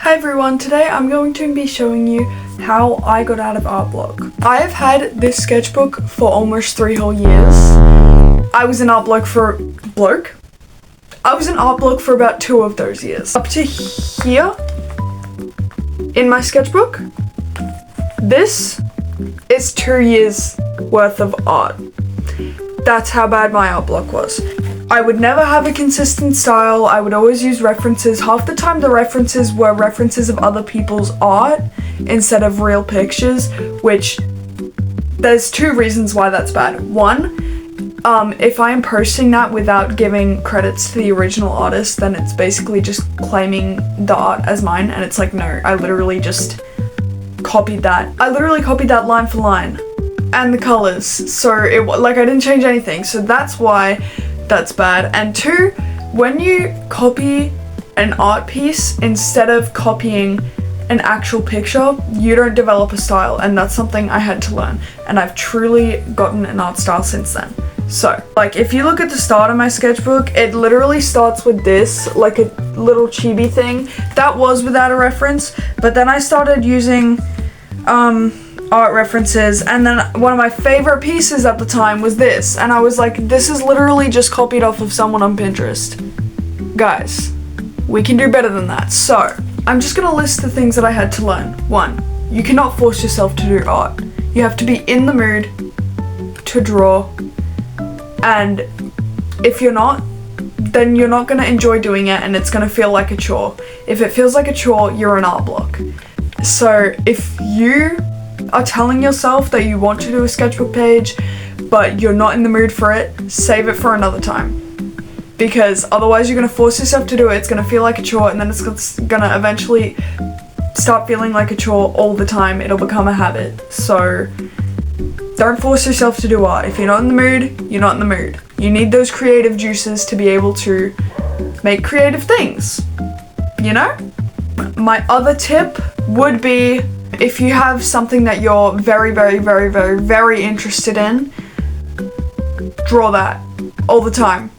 Hi everyone, today I'm going to be showing you how I got out of ARTBLOCK. I have had this sketchbook for almost 3 whole years. I was in ARTBLOCK for about 2 of those years. Up to here in my sketchbook, this is 2 years worth of art. That's how bad my ARTBLOCK was. I would never have a consistent style. I would always use references. Half the time the references were references of other people's art instead of real pictures, which there's 2 reasons why that's bad. One, if I am posting that without giving credits to the original artist, then it's basically just claiming the art as mine, and it's like, no, I literally just copied that. I literally copied that line for line and the colors, so I didn't change anything, so that's why that's bad. And 2, when you copy an art piece instead of copying an actual picture, you don't develop a style, and that's something I had to learn, and I've truly gotten an art style since then. So, if you look at the start of my sketchbook, it literally starts with this, like a little chibi thing. That was without a reference, but then I started using art references, and then one of my favorite pieces at the time was this, and I was like, this is literally just copied off of someone on Pinterest. Guys, we can do better than that. So, I'm just gonna list the things that I had to learn. 1, you cannot force yourself to do art. You have to be in the mood to draw, and if you're not, then you're not gonna enjoy doing it, and it's gonna feel like a chore. If it feels like a chore, you're an art block. So, if you are telling yourself that you want to do a sketchbook page, but you're not in the mood for it, save it for another time. Because otherwise you're gonna force yourself to do it, it's gonna feel like a chore, and then it's gonna eventually start feeling like a chore all the time. It'll become a habit. So don't force yourself to do art. If you're not in the mood, you're not in the mood. You need those creative juices to be able to make creative things, you know? My other tip would be, if you have something that you're very, very, very, very, very interested in, draw that all the time.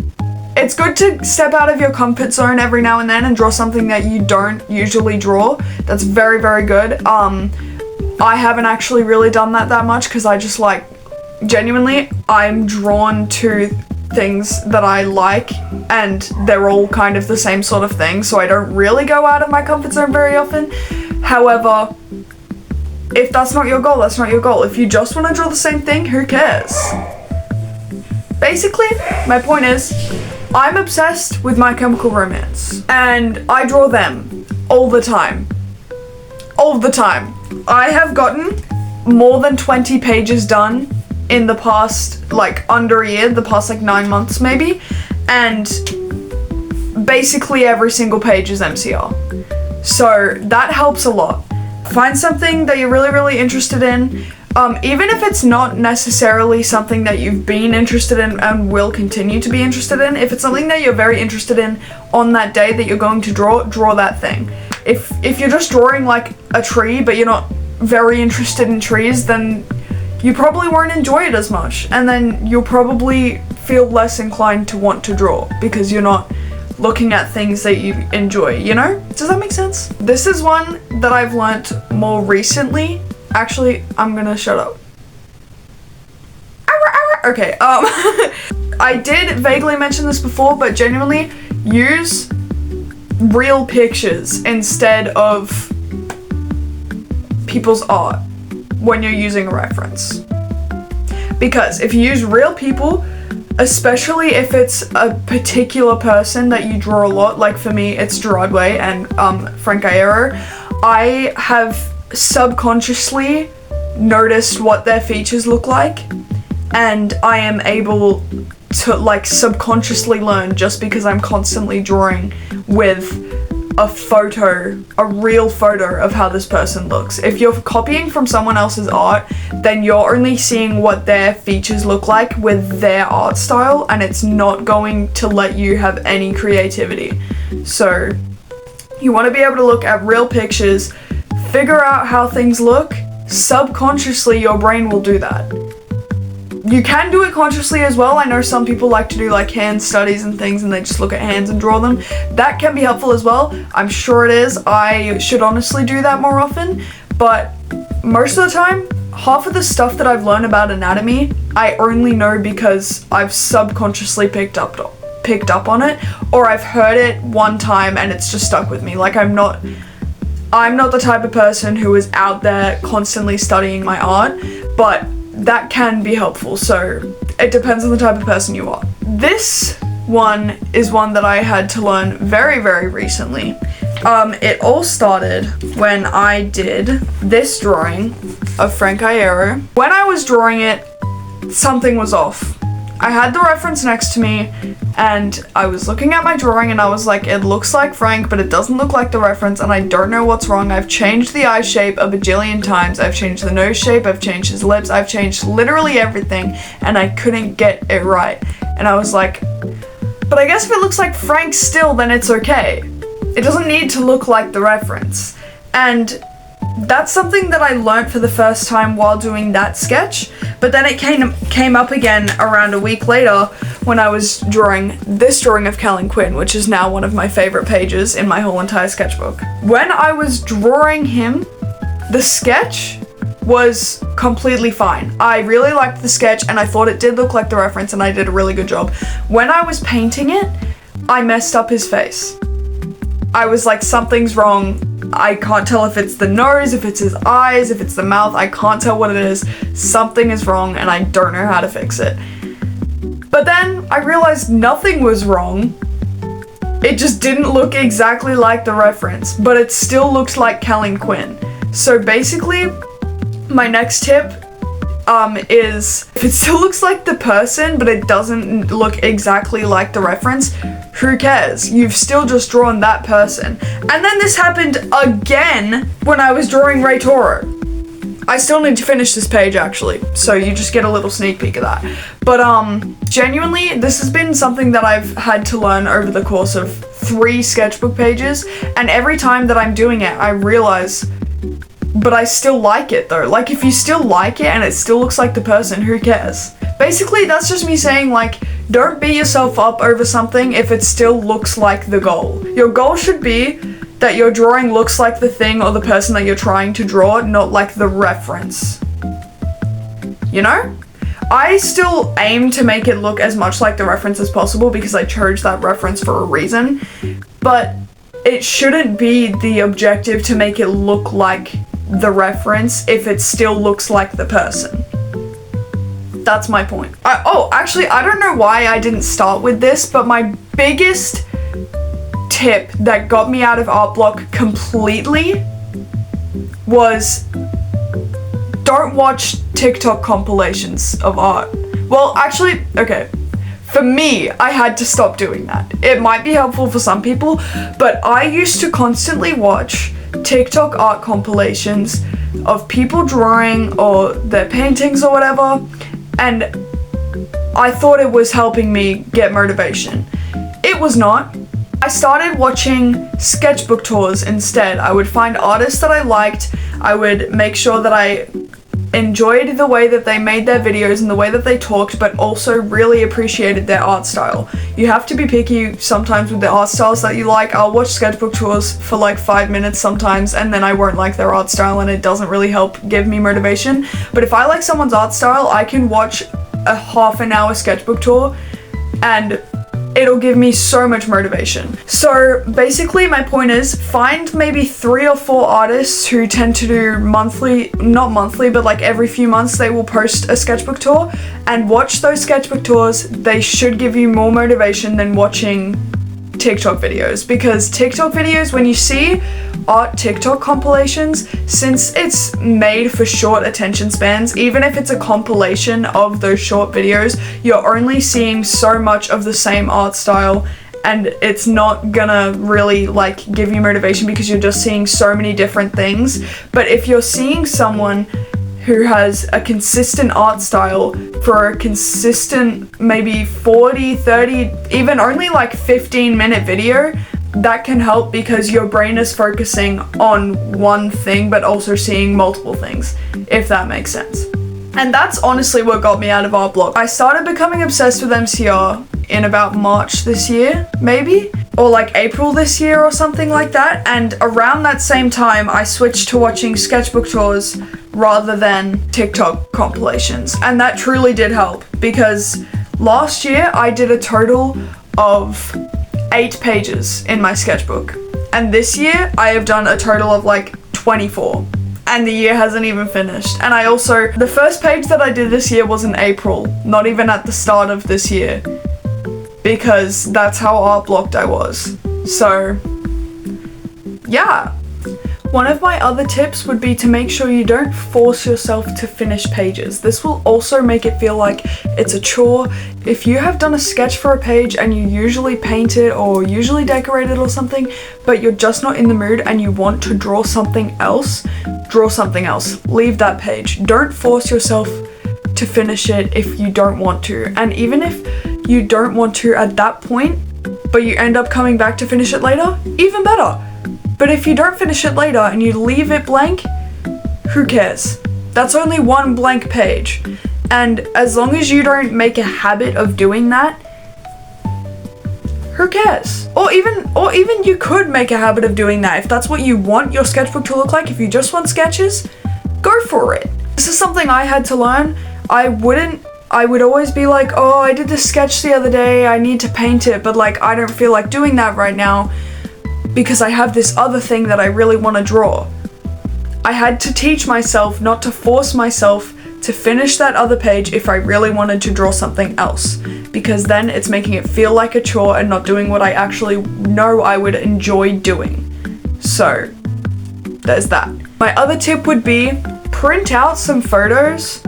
It's good to step out of your comfort zone every now and then and draw something that you don't usually draw. That's very, very good. I haven't actually really done that much because I just genuinely, I'm drawn to things that I like, and they're all kind of the same sort of thing, so I don't really go out of my comfort zone very often. However, if that's not your goal, that's not your goal. If you just want to draw the same thing, who cares? Basically, my point is, I'm obsessed with My Chemical Romance, and I draw them all the time. All the time. I have gotten more than 20 pages done in the past, under a year, the past 9 months maybe, and basically every single page is MCR. So that helps a lot. Find something that you're really, really interested in, even if it's not necessarily something that you've been interested in and will continue to be interested in. If it's something that you're very interested in on that day that you're going to draw that thing. If you're just drawing a tree but you're not very interested in trees, then you probably won't enjoy it as much, and then you'll probably feel less inclined to want to draw because you're not looking at things that you enjoy, you know? Does that make sense? This is one that I've learnt more recently. Actually, I'm gonna shut up. Okay, I did vaguely mention this before, but genuinely, use real pictures instead of people's art when you're using a reference. Because if you use real people, especially if it's a particular person that you draw a lot, like for me, it's Gerard Way and Frank Iero, I have subconsciously noticed what their features look like, and I am able to subconsciously learn just because I'm constantly drawing with a real photo of how this person looks. If you're copying from someone else's art, then you're only seeing what their features look like with their art style, and it's not going to let you have any creativity. So you want to be able to look at real pictures, figure out how things look. Subconsciously, your brain will do that. You can do it consciously as well. I know some people like to do like hand studies and things and they just look at hands and draw them. That can be helpful as well. I'm sure it is. I should honestly do that more often, but most of the time, half of the stuff that I've learned about anatomy, I only know because I've subconsciously picked up on it, or I've heard it one time and it's just stuck with me. Like I'm not the type of person who is out there constantly studying my art, but that can be helpful, so it depends on the type of person you are. This one is one that I had to learn very, very recently. It all started when I did this drawing of Frank Iero. When I was drawing it, something was off. I had the reference next to me and I was looking at my drawing and I was like, it looks like Frank, but it doesn't look like the reference and I don't know what's wrong. I've changed the eye shape a bajillion times. I've changed the nose shape, I've changed his lips, I've changed literally everything and I couldn't get it right. And I was like, but I guess if it looks like Frank still, then it's okay. It doesn't need to look like the reference. And that's something that I learned for the first time while doing that sketch, but then it came up again around a week later when I was drawing this drawing of Callan Quinn, which is now one of my favorite pages in my whole entire sketchbook. When I was drawing him, the sketch was completely fine. I really liked the sketch and I thought it did look like the reference and I did a really good job. When I was painting it, I messed up his face. I was like, something's wrong. I can't tell if it's the nose, if it's his eyes, if it's the mouth. I can't tell what it is. Something is wrong and I don't know how to fix it. But then I realized nothing was wrong. It just didn't look exactly like the reference, but it still looked like Callan Quinn. So basically, my next tip is if it still looks like the person, but it doesn't look exactly like the reference, who cares? You've still just drawn that person. And then this happened again when I was drawing Ray Toro. I still need to finish this page actually, so you just get a little sneak peek of that. But genuinely, this has been something that I've had to learn over the course of 3 sketchbook pages, and every time that I'm doing it, I realize, but I still like it though. Like if you still like it and it still looks like the person, who cares? Basically, that's just me saying like, don't beat yourself up over something if it still looks like the goal. Your goal should be that your drawing looks like the thing or the person that you're trying to draw, not like the reference. You know? I still aim to make it look as much like the reference as possible because I chose that reference for a reason, but it shouldn't be the objective to make it look like the reference if it still looks like the person. That's my point. Actually, I don't know why I didn't start with this, but my biggest tip that got me out of ARTBLOCK completely was don't watch TikTok compilations of art. Well, actually, okay. For me, I had to stop doing that. It might be helpful for some people, but I used to constantly watch TikTok art compilations of people drawing or their paintings or whatever, and I thought it was helping me get motivation. It was not. I started watching sketchbook tours instead. I would find artists that I liked. I would make sure that I enjoyed the way that they made their videos and the way that they talked, but also really appreciated their art style. You have to be picky sometimes with the art styles that you like. I'll watch sketchbook tours for like 5 minutes sometimes and then I won't like their art style and it doesn't really help give me motivation. But if I like someone's art style, I can watch a half an hour sketchbook tour and it'll give me so much motivation. So basically my point is, find maybe 3 or 4 artists who tend to do not monthly, but like every few months they will post a sketchbook tour, and watch those sketchbook tours. They should give you more motivation than watching TikTok videos, because TikTok videos, when you see art TikTok compilations, since it's made for short attention spans, even if it's a compilation of those short videos, you're only seeing so much of the same art style and it's not gonna really like give you motivation because you're just seeing so many different things. But if you're seeing someone who has a consistent art style for a consistent maybe 40, 30, even only like 15-minute video, that can help because your brain is focusing on one thing but also seeing multiple things, if that makes sense. And that's honestly what got me out of art block. I started becoming obsessed with MCR in about March this year, maybe? Or like April this year or something like that. And around that same time, I switched to watching sketchbook tours rather than TikTok compilations. And that truly did help, because last year I did a total of 8 pages in my sketchbook. And this year I have done a total of like 24. And the year hasn't even finished. And I also, the first page that I did this year was in April, not even at the start of this year, because that's how art blocked I was. So, yeah. One of my other tips would be to make sure you don't force yourself to finish pages. This will also make it feel like it's a chore. If you have done a sketch for a page and you usually paint it or usually decorate it or something, but you're just not in the mood and you want to draw something else, draw something else. Leave that page. Don't force yourself to finish it if you don't want to. And even if you don't want to at that point, but you end up coming back to finish it later, even better. But if you don't finish it later and you leave it blank, who cares? That's only one blank page. And as long as you don't make a habit of doing that, who cares? Or even you could make a habit of doing that. If that's what you want your sketchbook to look like, if you just want sketches, go for it. This is something I had to learn. I would always be like, oh, I did this sketch the other day, I need to paint it, but like I don't feel like doing that right now, because I have this other thing that I really want to draw. I had to teach myself not to force myself to finish that other page if I really wanted to draw something else, because then it's making it feel like a chore and not doing what I actually know I would enjoy doing. So, there's that. My other tip would be print out some photos,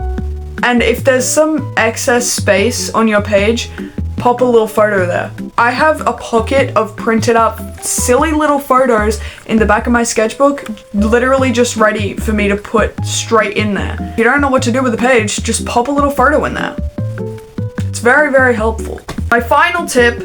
and if there's some excess space on your page, pop a little photo there. I have a pocket of printed out silly little photos in the back of my sketchbook, literally just ready for me to put straight in there. If you don't know what to do with the page, just pop a little photo in there. It's very, very helpful. My final tip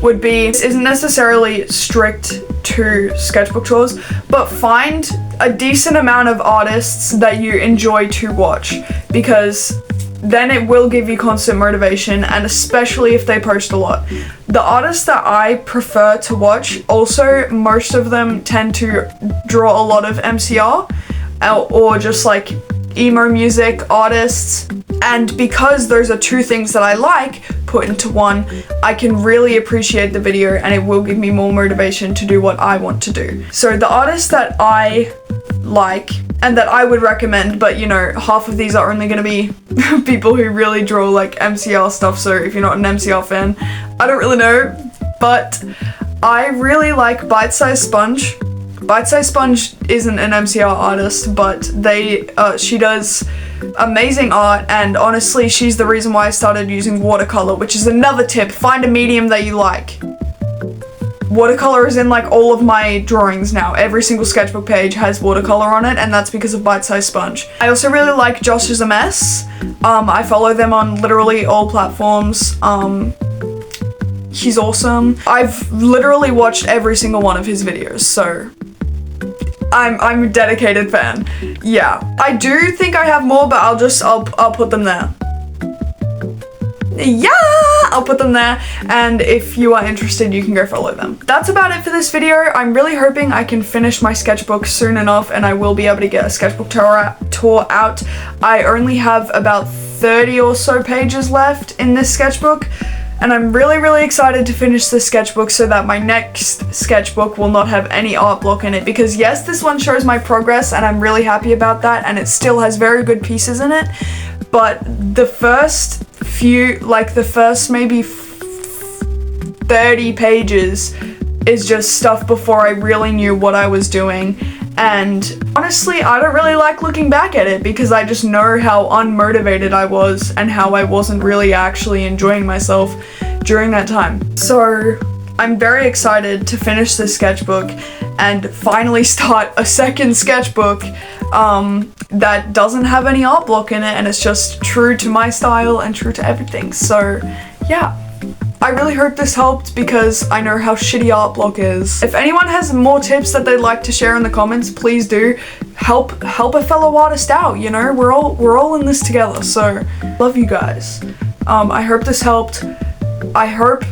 would be, this isn't necessarily strict to sketchbook tours, but find a decent amount of artists that you enjoy to watch, because then it will give you constant motivation, and especially if they post a lot. The artists that I prefer to watch, also most of them tend to draw a lot of MCR or just like emo music artists, and because those are two things that I like put into one, I can really appreciate the video and it will give me more motivation to do what I want to do. So the artists that I like and that I would recommend, but you know, half of these are only going to be people who really draw like MCR stuff, so if you're not an MCR fan, I don't really know, but I really like Bite Size Sponge. Bite Size Sponge isn't an MCR artist, but she does amazing art, and honestly she's the reason why I started using watercolor, which is another tip. Find a medium that you like. Watercolor is in like all of my drawings now. Every single sketchbook page has watercolor on it, and that's because of Bite Size Sponge. I also really like Josh is a Mess. I follow them on literally all platforms. He's awesome. I've literally watched every single one of his videos, so I'm a dedicated fan. Yeah, I do think I have more, but I'll put them there. Yeah, I'll put them there, and if you are interested, you can go follow them. That's about it for this video. I'm really hoping I can finish my sketchbook soon enough, and I will be able to get a sketchbook tour out. I only have about 30 or so pages left in this sketchbook, and I'm really, really excited to finish this sketchbook so that my next sketchbook will not have any art block in it, because yes, this one shows my progress and I'm really happy about that, and it still has very good pieces in it, but the first few, like the first maybe 30 pages is just stuff before I really knew what I was doing, and honestly I don't really like looking back at it because I just know how unmotivated I was and how I wasn't really actually enjoying myself during that time. So I'm very excited to finish this sketchbook and finally start a second sketchbook that doesn't have any art block in it, and it's just true to my style and true to everything. So yeah, I really hope this helped because I know how shitty ARTBLOCK is. If anyone has more tips that they'd like to share in the comments, please do. Help a fellow artist out, you know? We're all in this together, so love you guys. I hope this helped. I hope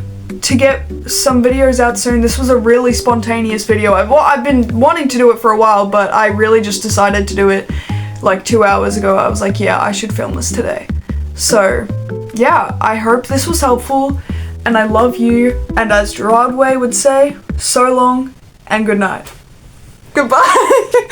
to get some videos out soon. This was a really spontaneous video. I've been wanting to do it for a while, but I really just decided to do it like 2 hours ago. I was like, yeah, I should film this today. So yeah, I hope this was helpful, and I love you, and as Gerard Way would say, so long and good night. Goodbye.